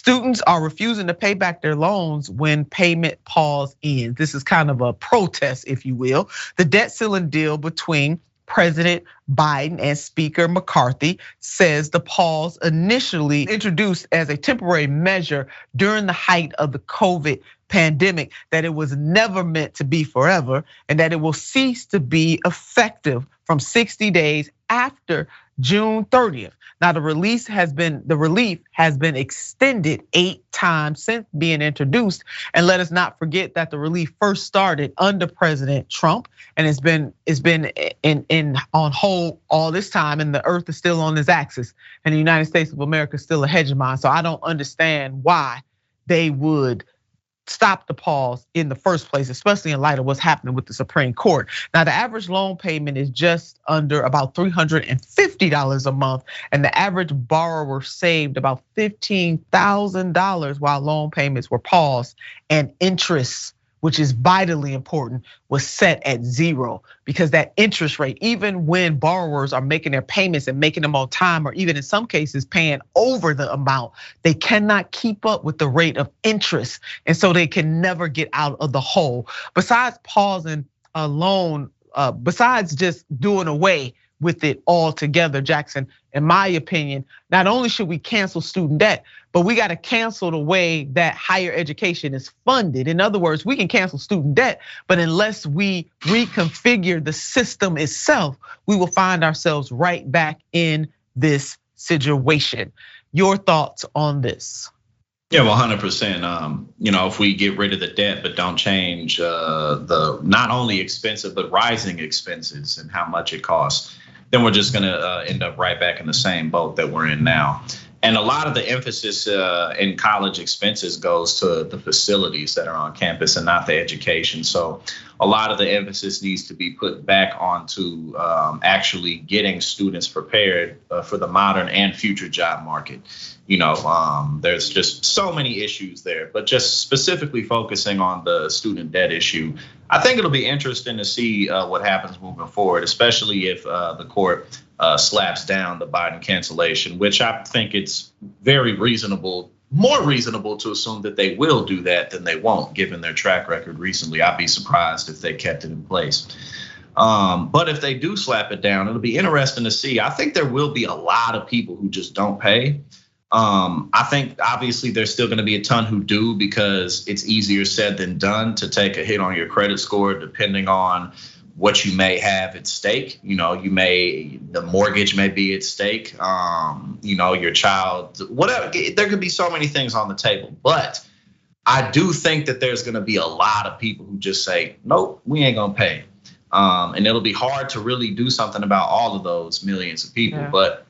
Students are refusing to pay back their loans when payment pause ends. This is kind of a protest, if you will. The debt ceiling deal between President Biden and Speaker McCarthy says the pause, initially introduced as a temporary measure during the height of the COVID pandemic, that it was never meant to be forever, and that it will cease to be effective from 60 days after June 30th. Now the relief has been extended 8 times since being introduced. And let us not forget that the relief first started under President Trump, and it's been on hold all this time, and the earth is still on its axis, and the United States of America is still a hegemon. So I don't understand why they would stop the pause in the first place, especially in light of what's happening with the Supreme Court. Now, the average loan payment is just under about $350 a month, and the average borrower saved about $15,000 while loan payments were paused, and interest, which is vitally important, was set at 0, because that interest rate, even when borrowers are making their payments and making them on time, or even in some cases paying over the amount, they cannot keep up with the rate of interest. And so they can never get out of the hole. Besides pausing a loan, besides just doing away with it altogether, Jackson, in my opinion, not only should we cancel student debt, but we got to cancel the way that higher education is funded. In other words, we can cancel student debt, but unless we reconfigure the system itself, we will find ourselves right back in this situation. Your thoughts on this? Yeah, well, 100%. If we get rid of the debt but don't change the not only expensive but rising expenses and how much it costs, then we're just gonna end up right back in the same boat that we're in now. And a lot of the emphasis in college expenses goes to the facilities that are on campus and not the education. So a lot of the emphasis needs to be put back onto actually getting students prepared for the modern and future job market. There's just so many issues there, but just specifically focusing on the student debt issue, I think it'll be interesting to see what happens moving forward, especially if the court slaps down the Biden cancellation, which I think it's very reasonable, more reasonable to assume that they will do that than they won't, given their track record recently. I'd be surprised if they kept it in place. But if they do slap it down, it'll be interesting to see. I think there will be a lot of people who just don't pay. I think obviously there's still going to be a ton who do, because it's easier said than done to take a hit on your credit score depending on what you may have at stake. The mortgage may be at stake, your child, whatever. There could be so many things on the table, but I do think that there's going to be a lot of people who just say, nope, we ain't gonna pay. And it'll be hard to really do something about all of those millions of people. Yeah. But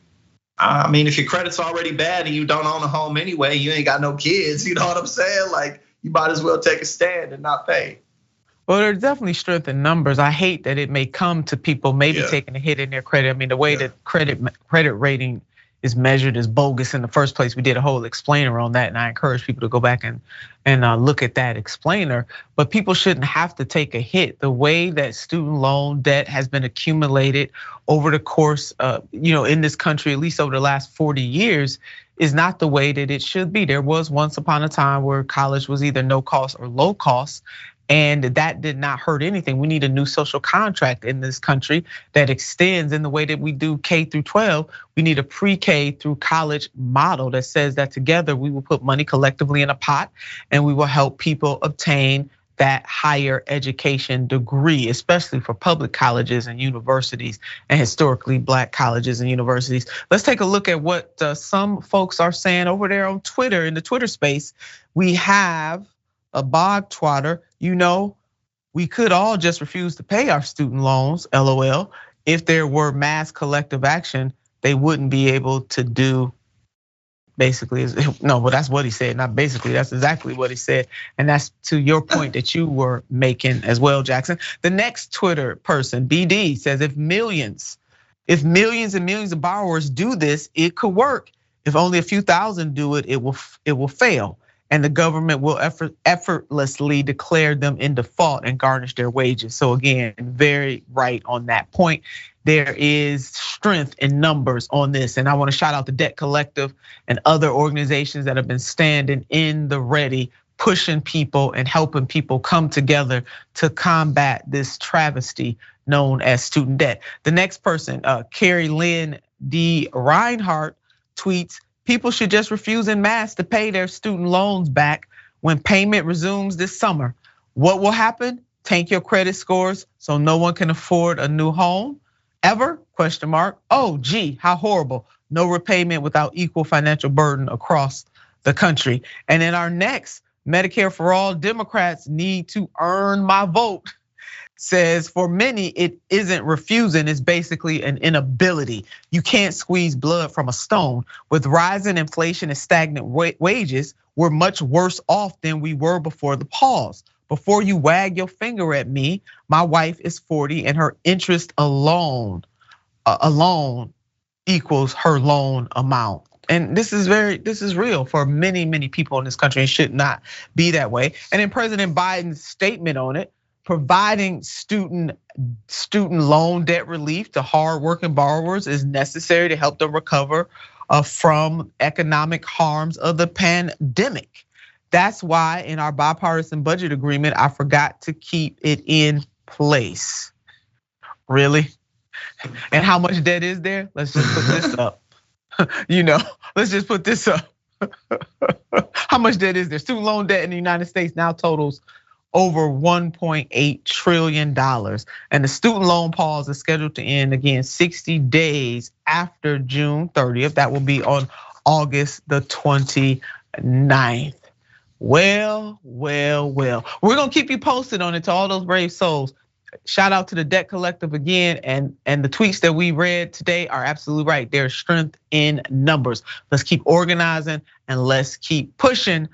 I mean, if your credit's already bad and you don't own a home anyway, you ain't got no kids, you know what I'm saying? Like, you might as well take a stand and not pay. Well, there's definitely strength in numbers. I hate that it may come to people maybe taking a hit in their credit. I mean, the way that credit rating is measured is bogus in the first place. We did a whole explainer on that, and I encourage people to go back and look at that explainer. But people shouldn't have to take a hit. The way that student loan debt has been accumulated over the course, in this country, at least over the last 40 years, is not the way that it should be. There was once upon a time where college was either no cost or low cost, and that did not hurt anything. We need a new social contract in this country that extends in the way that we do K through 12. We need a pre-K through college model that says that together we will put money collectively in a pot and we will help people obtain that higher education degree, especially for public colleges and universities and historically Black colleges and universities. Let's take a look at what some folks are saying over there on Twitter, in the Twitter space. We have a bog twatter, we could all just refuse to pay our student loans, LOL. If there were mass collective action, they wouldn't be able to do basically, no, well, that's what he said, not basically, that's exactly what he said. And that's to your point that you were making as well, Jackson. The next Twitter person, BD, says if millions and millions of borrowers do this, it could work. If only a few thousand do it, it will fail. and the government will effortlessly declare them in default and garnish their wages. So again, very right on that point. There is strength in numbers on this. And I want to shout out the Debt Collective and other organizations that have been standing in the ready, pushing people and helping people come together to combat this travesty known as student debt. The next person, Carrie Lynn D. Reinhardt, tweets, people should just refuse en masse to pay their student loans back when payment resumes this summer. What will happen? Tank your credit scores so no one can afford a new home? Ever? Question mark. Oh, gee, how horrible. No repayment without equal financial burden across the country. And in our next, Medicare for All, Democrats need to earn my vote. Says for many, it isn't refusing, it's basically an inability. You can't squeeze blood from a stone. With rising inflation and stagnant wages, we're much worse off than we were before the pause. Before you wag your finger at me, my wife is 40 and her interest alone equals her loan amount. And this is real for many people in this country. It should not be that way. And in President Biden's statement on it, providing student loan debt relief to hardworking borrowers is necessary to help them recover from economic harms of the pandemic. That's why in our bipartisan budget agreement, I forgot to keep it in place. Really? And how much debt is there? Let's just put this up. Let's just put this up. How much debt is there? Student loan debt in the United States now totals over $1.8 trillion. And the student loan pause is scheduled to end again 60 days after June 30th. That will be on August the 29th. Well. We're gonna keep you posted on it, to all those brave souls. Shout out to the Debt Collective again, and the tweets that we read today are absolutely right. There's strength in numbers. Let's keep organizing and let's keep pushing.